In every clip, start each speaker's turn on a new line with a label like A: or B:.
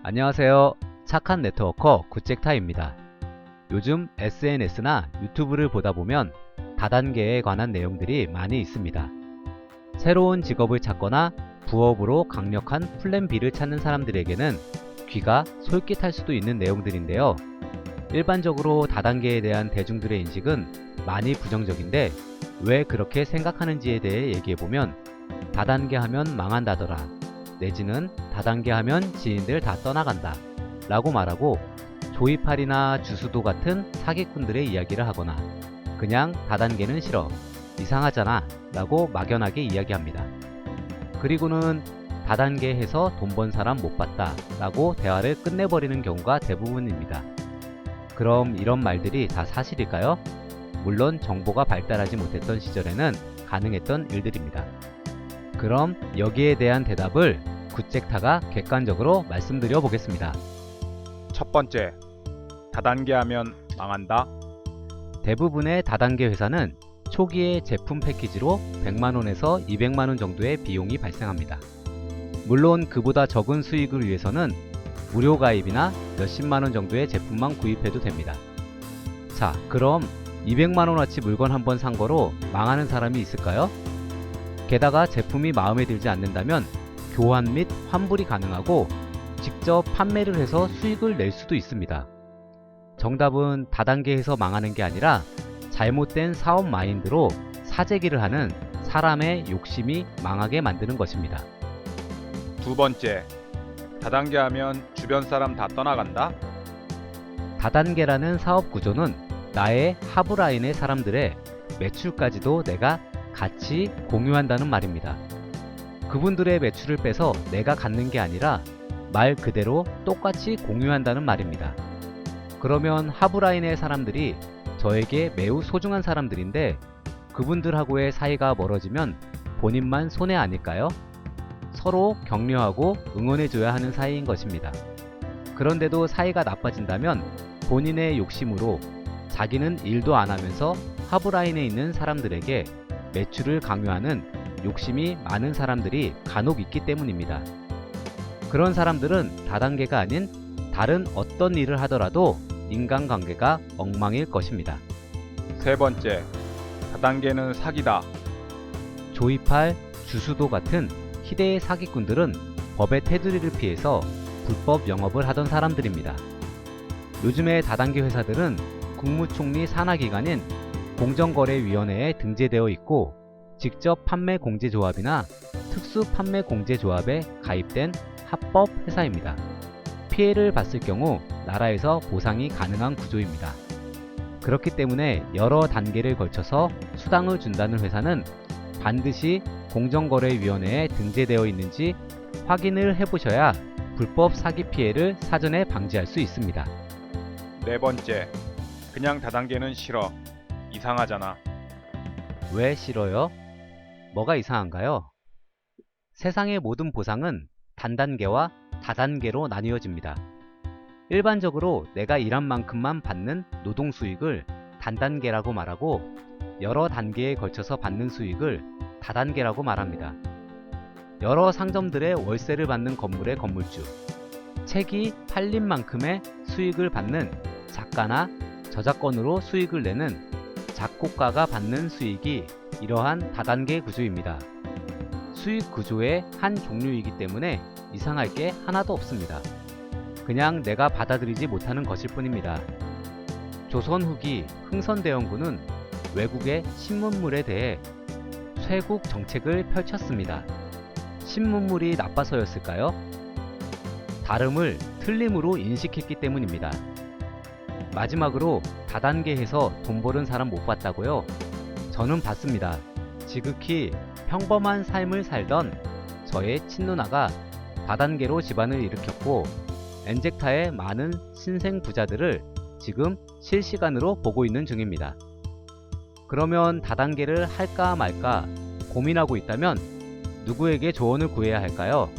A: 안녕하세요. 착한 네트워커 굿잭타입니다. 요즘 SNS나 유튜브를 보다 보면 다단계에 관한 내용들이 많이 있습니다. 새로운 직업을 찾거나 부업으로 강력한 플랜 B를 찾는 사람들에게는 귀가 솔깃할 수도 있는 내용들인데요. 일반적으로 다단계에 대한 대중들의 인식은 많이 부정적인데 왜 그렇게 생각하는지에 대해 얘기해보면 다단계 하면 망한다더라, 내지는 다단계 하면 지인들 다 떠나간다 라고 말하고 조이팔이나 주수도 같은 사기꾼들의 이야기를 하거나 그냥 다단계는 싫어, 이상하잖아 라고 막연하게 이야기합니다. 그리고는 다단계 해서 돈 번 사람 못 봤다 라고 대화를 끝내버리는 경우가 대부분입니다. 그럼 이런 말들이 다 사실일까요? 물론 정보가 발달하지 못했던 시절에는 가능했던 일들입니다. 그럼 여기에 대한 대답을 굿잭타가 객관적으로 말씀드려 보겠습니다.
B: 첫 번째, 다단계 하면 망한다.
A: 대부분의 다단계 회사는 초기에 제품 패키지로 100만원에서 200만원 정도의 비용이 발생합니다. 물론 그보다 적은 수익을 위해서는 무료 가입이나 몇십만원 정도의 제품만 구입해도 됩니다. 자, 그럼 200만원어치 물건 한번 산 거로 망하는 사람이 있을까요? 게다가 제품이 마음에 들지 않는다면 교환 및 환불이 가능하고 직접 판매를 해서 수익을 낼 수도 있습니다. 정답은 다단계에서 망하는 게 아니라 잘못된 사업 마인드로 사재기를 하는 사람의 욕심이 망하게 만드는 것입니다.
B: 두 번째, 다단계 하면 주변 사람 다 떠나간다.
A: 다단계라는 사업 구조는 나의 하부라인의 사람들의 매출까지도 내가 같이 공유한다는 말입니다. 그분들의 매출을 빼서 내가 갖는 게 아니라 말 그대로 똑같이 공유한다는 말입니다. 그러면 하부라인의 사람들이 저에게 매우 소중한 사람들인데 그분들하고의 사이가 멀어지면 본인만 손해 아닐까요? 서로 격려하고 응원해줘야 하는 사이인 것입니다. 그런데도 사이가 나빠진다면 본인의 욕심으로 자기는 일도 안 하면서 하부라인에 있는 사람들에게 매출을 강요하는 욕심이 많은 사람들이 간혹 있기 때문입니다. 그런 사람들은 다단계가 아닌 다른 어떤 일을 하더라도 인간관계가 엉망일 것입니다.
B: 세 번째, 다단계는 사기다.
A: 조이팔, 주수도 같은 희대의 사기꾼들은 법의 테두리를 피해서 불법 영업을 하던 사람들입니다. 요즘의 다단계 회사들은 국무총리 산하기관인 공정거래위원회에 등재되어 있고 직접 판매공제조합이나 특수판매공제조합에 가입된 합법 회사입니다. 피해를 봤을 경우 나라에서 보상이 가능한 구조입니다. 그렇기 때문에 여러 단계를 걸쳐서 수당을 준다는 회사는 반드시 공정거래위원회에 등재되어 있는지 확인을 해보셔야 불법 사기 피해를 사전에 방지할 수 있습니다.
B: 네 번째, 그냥 다단계는 싫어, 이상하잖아.
A: 왜 싫어요? 뭐가 이상한가요? 세상의 모든 보상은 단단계와 다단계로 나뉘어집니다. 일반적으로 내가 일한 만큼만 받는 노동 수익을 단단계라고 말하고 여러 단계에 걸쳐서 받는 수익을 다단계라고 말합니다. 여러 상점들의 월세를 받는 건물의 건물주, 책이 팔린 만큼의 수익을 받는 작가나 저작권으로 수익을 내는 작곡가가 받는 수익이 이러한 다단계 구조입니다. 수익 구조의 한 종류이기 때문에 이상할 게 하나도 없습니다. 그냥 내가 받아들이지 못하는 것일 뿐입니다. 조선 후기 흥선대원군은 외국의 신문물에 대해 쇄국 정책을 펼쳤습니다. 신문물이 나빠서였을까요? 다름을 틀림으로 인식했기 때문입니다. 마지막으로 다단계에서 돈 버는 사람 못 봤다고요? 저는 봤습니다. 지극히 평범한 삶을 살던 저의 친누나가 다단계로 집안을 일으켰고 엔젝타의 많은 신생 부자들을 지금 실시간으로 보고 있는 중입니다. 그러면 다단계를 할까 말까 고민하고 있다면 누구에게 조언을 구해야 할까요?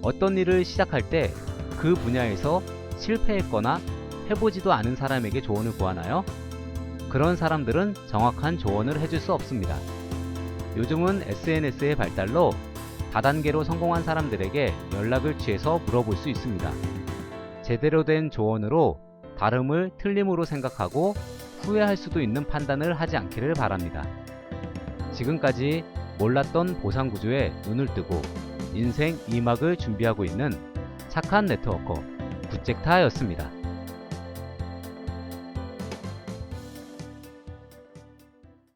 A: 어떤 일을 시작할 때 그 분야에서 실패했거나 해보지도 않은 사람에게 조언을 구하나요? 그런 사람들은 정확한 조언을 해줄 수 없습니다. 요즘은 SNS의 발달로 다단계로 성공한 사람들에게 연락을 취해서 물어볼 수 있습니다. 제대로 된 조언으로 다름을 틀림으로 생각하고 후회할 수도 있는 판단을 하지 않기를 바랍니다. 지금까지 몰랐던 보상 구조에 눈을 뜨고 인생 2막을 준비하고 있는 착한 네트워커 굿잭타였습니다.